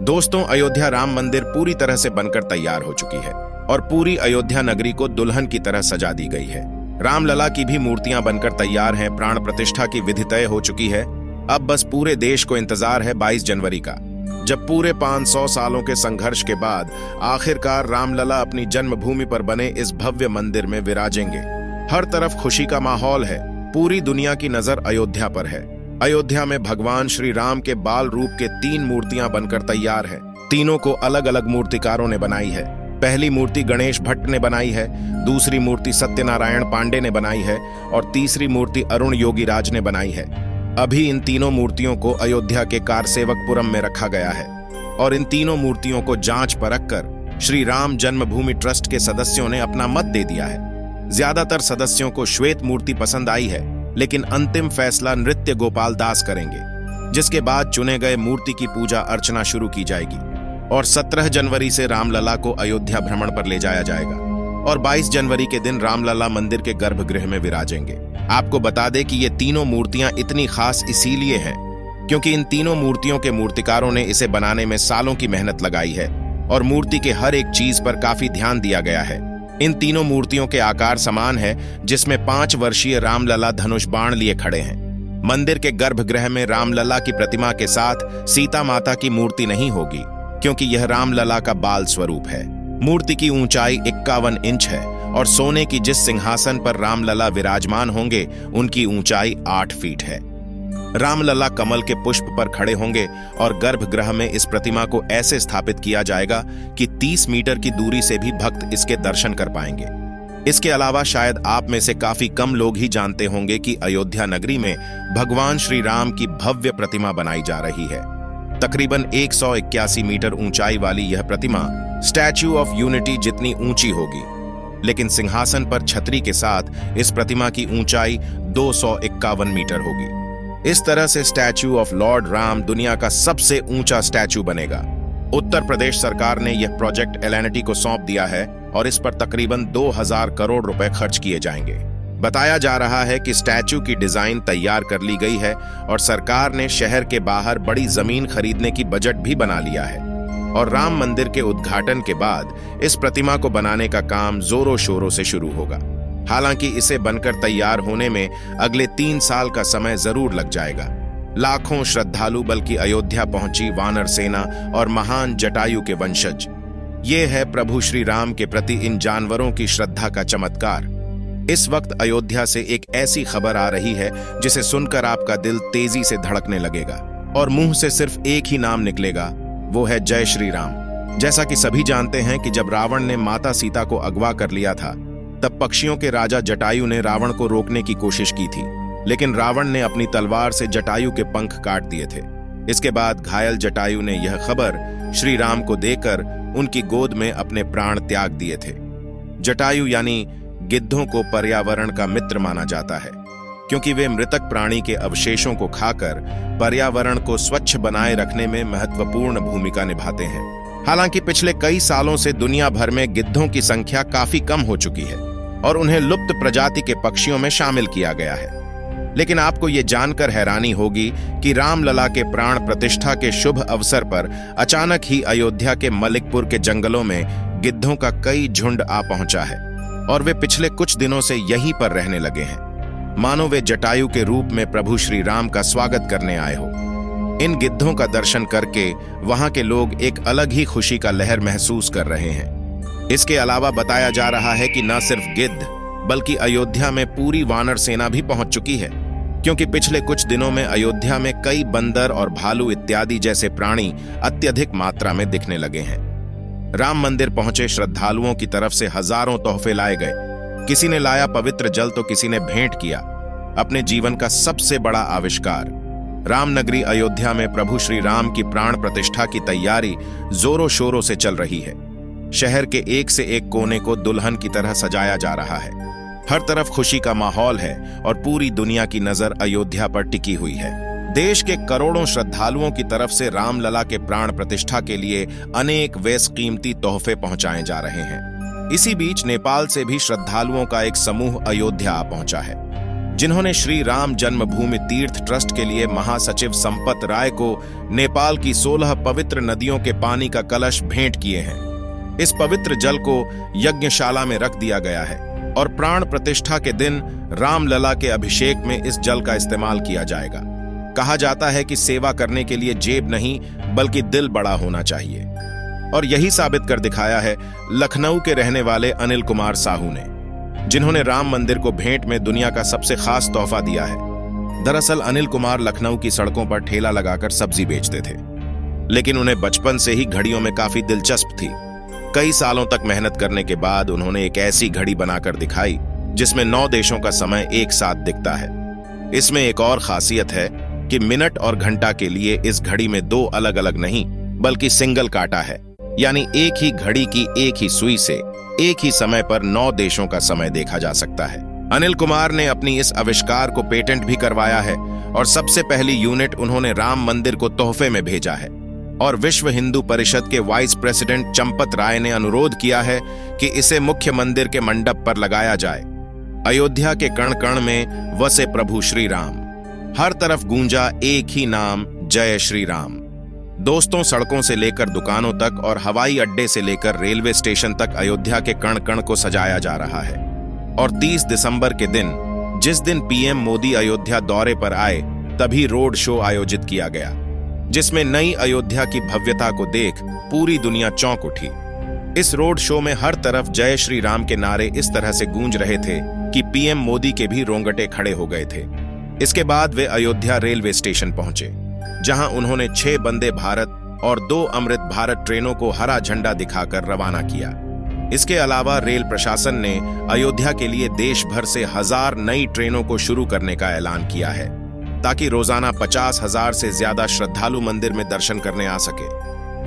दोस्तों, अयोध्या राम मंदिर पूरी तरह से बनकर तैयार हो चुकी है और पूरी अयोध्या नगरी को दुल्हन की तरह सजा दी गई है। रामलला की भी मूर्तियां बनकर तैयार हैं, प्राण प्रतिष्ठा की विधि तय हो चुकी है। अब बस पूरे देश को इंतजार है 22 जनवरी का, जब पूरे 500 सालों के संघर्ष के बाद आखिरकार रामलला अपनी जन्मभूमि पर बने इस भव्य मंदिर में विराजेंगे। हर तरफ खुशी का माहौल है, पूरी दुनिया की नजर अयोध्या पर है। अयोध्या में भगवान श्री राम के बाल रूप के 3 मूर्तियां बनकर तैयार हैं। तीनों को अलग अलग मूर्तिकारों ने बनाई है। पहली मूर्ति गणेश भट्ट ने बनाई है, दूसरी मूर्ति सत्यनारायण पांडे ने बनाई है और तीसरी मूर्ति अरुण योगीराज ने बनाई है। अभी इन तीनों मूर्तियों को अयोध्या के कारसेवकपुरम में रखा गया है और इन तीनों मूर्तियों को जांच परख कर श्री राम जन्मभूमि ट्रस्ट के सदस्यों ने अपना मत दे दिया है। ज्यादातर सदस्यों को श्वेत मूर्ति पसंद आई है, लेकिन अंतिम फैसला नृत्य गोपाल दास करेंगे, जिसके बाद चुने गए मूर्ति की पूजा अर्चना शुरू की जाएगी और 17 जनवरी से रामलला को अयोध्या भ्रमण पर ले जाया जाएगा और 22 जनवरी के दिन रामलला मंदिर के गर्भगृह में विराजेंगे। आपको बता दें कि ये तीनों मूर्तियां इतनी खास इसीलिए हैं क्योंकि इन तीनों मूर्तियों के मूर्तिकारों ने इसे बनाने में सालों की मेहनत लगाई है और मूर्ति के हर एक चीज पर काफी ध्यान दिया गया है। इन तीनों मूर्तियों के आकार समान है, जिसमें 5 वर्षीय रामलला धनुष बाण लिए खड़े हैं। मंदिर के गर्भगृह में रामलला की प्रतिमा के साथ सीता माता की मूर्ति नहीं होगी, क्योंकि यह रामलला का बाल स्वरूप है। मूर्ति की ऊंचाई 51 इंच है और सोने की जिस सिंहासन पर रामलला विराजमान होंगे उनकी ऊंचाई 8 फीट है। रामलला कमल के पुष्प पर खड़े होंगे और गर्भगृह में इस प्रतिमा को ऐसे स्थापित किया जाएगा कि 30 मीटर की दूरी से भी भक्त इसके दर्शन कर पाएंगे। इसके अलावा शायद आप में से काफी कम लोग ही जानते होंगे कि अयोध्या नगरी में भगवान श्री राम की भव्य प्रतिमा बनाई जा रही है। तकरीबन 181 मीटर ऊंचाई वाली यह प्रतिमा स्टैच्यू ऑफ यूनिटी जितनी ऊंची होगी, लेकिन सिंहासन पर छतरी के साथ इस प्रतिमा की ऊंचाई 251 मीटर होगी। इस तरह से स्टैच्यू ऑफ लॉर्ड राम दुनिया का सबसे ऊंचा स्टैच्यू बनेगा। उत्तर प्रदेश सरकार ने यह प्रोजेक्ट एल&टी को सौंप दिया है और इस पर तकरीबन 2000 करोड़ रुपए खर्च किए जाएंगे। बताया जा रहा है कि स्टैच्यू की डिजाइन तैयार कर ली गई है और सरकार ने शहर के बाहर बड़ी जमीन खरीदने की बजट भी बना लिया है और राम मंदिर के उद्घाटन के बाद इस प्रतिमा को बनाने का काम जोरों शोरों से शुरू होगा। हालांकि इसे बनकर तैयार होने में अगले 3 साल का समय जरूर लग जाएगा। लाखों श्रद्धालु बल्कि अयोध्या पहुंची वानर सेना और महान जटायु के वंशज। ये है प्रभु श्री राम के प्रति इन जानवरों की श्रद्धा का चमत्कार। इस वक्त अयोध्या से एक ऐसी खबर आ रही है जिसे सुनकर आपका दिल तेजी से धड़कने लगेगा और मुंह से सिर्फ एक ही नाम निकलेगा, वो है जय श्री राम। जैसा कि सभी जानते हैं कि जब रावण ने माता सीता को अगवा कर लिया था, तब पक्षियों के राजा जटायु ने रावण को रोकने की कोशिश की थी, लेकिन रावण ने अपनी तलवार से जटायु के पंख काट दिए थे। इसके बाद घायल जटायु ने यह खबर श्री राम को देकर उनकी गोद में अपने प्राण त्याग दिए थे। जटायु यानी गिद्धों को पर्यावरण का मित्र माना जाता है, क्योंकि वे मृतक प्राणी के अवशेषों को खाकर पर्यावरण को स्वच्छ बनाए रखने में महत्वपूर्ण भूमिका निभाते हैं। हालांकि पिछले कई सालों से दुनिया भर में गिद्धों की संख्या काफी कम हो चुकी है और उन्हें लुप्त प्रजाति के पक्षियों में शामिल किया गया है। लेकिन आपको ये जानकर हैरानी होगी कि रामलला के प्राण प्रतिष्ठा के शुभ अवसर पर अचानक ही अयोध्या के मलिकपुर के जंगलों में गिद्धों का कई झुंड आ पहुंचा है और वे पिछले कुछ दिनों से यहीं पर रहने लगे हैं, मानो वे जटायु के रूप में प्रभु श्री राम का स्वागत करने आए हो। इन गिद्धों का दर्शन करके वहां के लोग एक अलग ही खुशी का लहर महसूस कर रहे हैं। इसके अलावा बताया जा रहा है कि न सिर्फ गिद्ध बल्कि अयोध्या में पूरी वानर सेना भी पहुंच चुकी है, क्योंकि पिछले कुछ दिनों में अयोध्या में कई बंदर और भालू इत्यादि जैसे प्राणी अत्यधिक मात्रा में दिखने लगे हैं। राम मंदिर पहुंचे श्रद्धालुओं की तरफ से हजारों तोहफे लाए गए। किसी ने लाया पवित्र जल तो किसी ने भेंट किया अपने जीवन का सबसे बड़ा आविष्कार। रामनगरी अयोध्या में प्रभु श्री राम की प्राण प्रतिष्ठा की तैयारी जोरों शोरों से चल रही है। शहर के एक से एक कोने को दुल्हन की तरह सजाया जा रहा है। हर तरफ खुशी का माहौल है और पूरी दुनिया की नजर अयोध्या पर टिकी हुई है। देश के करोड़ों श्रद्धालुओं की तरफ से रामलला के प्राण प्रतिष्ठा के लिए अनेक बेशकीमती तोहफे पहुंचाए जा रहे हैं। इसी बीच नेपाल से भी श्रद्धालुओं का एक समूह अयोध्या आ पहुंचा है। जिन्होंने श्री राम जन्मभूमि तीर्थ ट्रस्ट के लिए महासचिव संपत राय को नेपाल की 16 पवित्र नदियों के पानी का कलश भेंट किए हैं। इस पवित्र जल को यज्ञशाला में रख दिया गया है और प्राण प्रतिष्ठा के दिन रामलला के अभिषेक में इस जल का इस्तेमाल किया जाएगा। कहा जाता है कि सेवा करने के लिए जेब नहीं बल्कि दिल बड़ा होना चाहिए, और यही साबित कर दिखाया है लखनऊ के रहने वाले अनिल कुमार साहू ने, जिन्होंने राम मंदिर को भेंट में दुनिया का सबसे खास तोहफा दिया है। दरअसल अनिल कुमार लखनऊ की सड़कों पर ठेला लगाकर सब्जी बेचते थे, लेकिन उन्हें बचपन से ही घड़ियों में काफी दिलचस्प थी। कई सालों तक मेहनत करने के बाद उन्होंने एक ऐसी घड़ी बनाकर दिखाई जिसमें 9 देशों का समय एक साथ दिखता है। इसमें एक और खासियत है कि मिनट और घंटा के लिए इस घड़ी में 2 अलग अलग नहीं बल्कि सिंगल काटा है, यानी एक ही घड़ी की एक ही सुई से एक ही समय पर 9 देशों का समय देखा जा सकता है। अनिल कुमार ने अपनी इस आविष्कार को पेटेंट भी करवाया है और सबसे पहली यूनिट उन्होंने राम मंदिर को तोहफे में भेजा है। और विश्व हिंदू परिषद के वाइस प्रेसिडेंट चंपत राय ने अनुरोध किया है कि इसे मुख्य मंदिर के मंडप पर लगाया जाए। अयोध्या के कण कण में वसे प्रभु श्री राम, हर तरफ गूंजा एक ही नाम, जय श्री राम। दोस्तों, सड़कों से लेकर दुकानों तक और हवाई अड्डे से लेकर रेलवे स्टेशन तक अयोध्या के कण कण को सजाया जा रहा है। और 30 दिसंबर के दिन, जिस दिन पीएम मोदी अयोध्या दौरे पर आए, तभी रोड शो आयोजित किया गया, जिसमें नई अयोध्या की भव्यता को देख पूरी दुनिया चौंक उठी। इस रोड शो में हर तरफ जय श्री राम के नारे इस तरह से गूंज रहे थे कि पीएम मोदी के भी रोंगटे खड़े हो गए थे। इसके बाद वे अयोध्या रेलवे स्टेशन पहुंचे, जहां उन्होंने 6 वंदे भारत और 2 अमृत भारत ट्रेनों को हरा झंडा दिखाकर रवाना किया। इसके अलावा रेल प्रशासन ने अयोध्या के लिए देश भर से 1000 नई ट्रेनों को शुरू करने का ऐलान किया है, ताकि रोजाना 50,000 से ज्यादा श्रद्धालु मंदिर में दर्शन करने आ सके।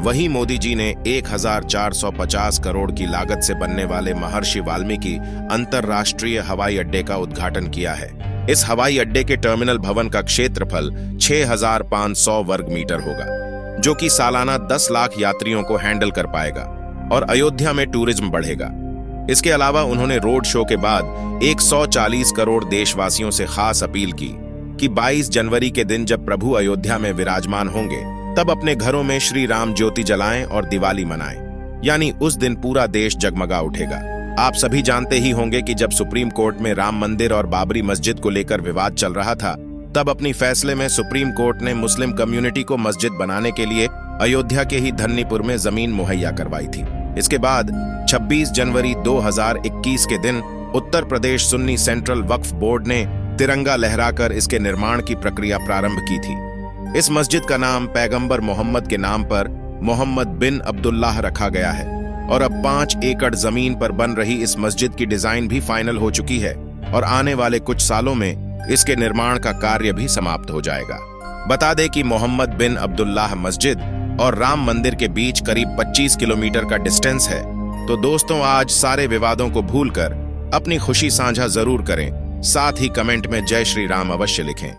वहीं मोदी जी ने 1450 करोड़ की लागत से बनने वाले महर्षि वाल्मीकि अंतरराष्ट्रीय हवाई अड्डे का उद्घाटन किया है। इस हवाई अड्डे के टर्मिनल भवन का क्षेत्रफल 6500 वर्ग मीटर होगा, जो कि सालाना 10 लाख यात्रियों को हैंडल कर पाएगा और अयोध्या में टूरिज्म बढ़ेगा। इसके अलावा उन्होंने रोड शो के बाद 140 करोड़ देशवासियों से खास अपील की कि 22 जनवरी के दिन जब प्रभु अयोध्या में विराजमान होंगे, तब अपने घरों में श्री राम ज्योति जलाएं और दिवाली मनाएं, यानी उस दिन पूरा देश जगमगा उठेगा। आप सभी जानते ही होंगे कि जब सुप्रीम कोर्ट में राम मंदिर और बाबरी मस्जिद को लेकर विवाद चल रहा था, तब अपनी फैसले में सुप्रीम कोर्ट ने मुस्लिम कम्युनिटी को मस्जिद बनाने के लिए अयोध्या के ही धन्नीपुर में जमीन मुहैया करवाई थी। इसके बाद 26 जनवरी 2021 के दिन उत्तर प्रदेश सुन्नी सेंट्रल वक्फ बोर्ड ने तिरंगा लहराकर इसके निर्माण की प्रक्रिया प्रारंभ की थी। इस मस्जिद का नाम पैगंबर मोहम्मद के नाम पर मोहम्मद बिन अब्दुल्लाह रखा गया है और अब 5 एकड़ जमीन पर बन रही इस मस्जिद की डिजाइन भी फाइनल हो चुकी है और आने वाले कुछ सालों में इसके निर्माण का कार्य भी समाप्त हो जाएगा। बता दें कि मोहम्मद बिन अब्दुल्लाह मस्जिद और राम मंदिर के बीच करीब 25 किलोमीटर का डिस्टेंस है। तो दोस्तों, आज सारे विवादों को भूलकर अपनी खुशी साझा जरूर करें, साथ ही कमेंट में जय श्री राम अवश्य लिखें।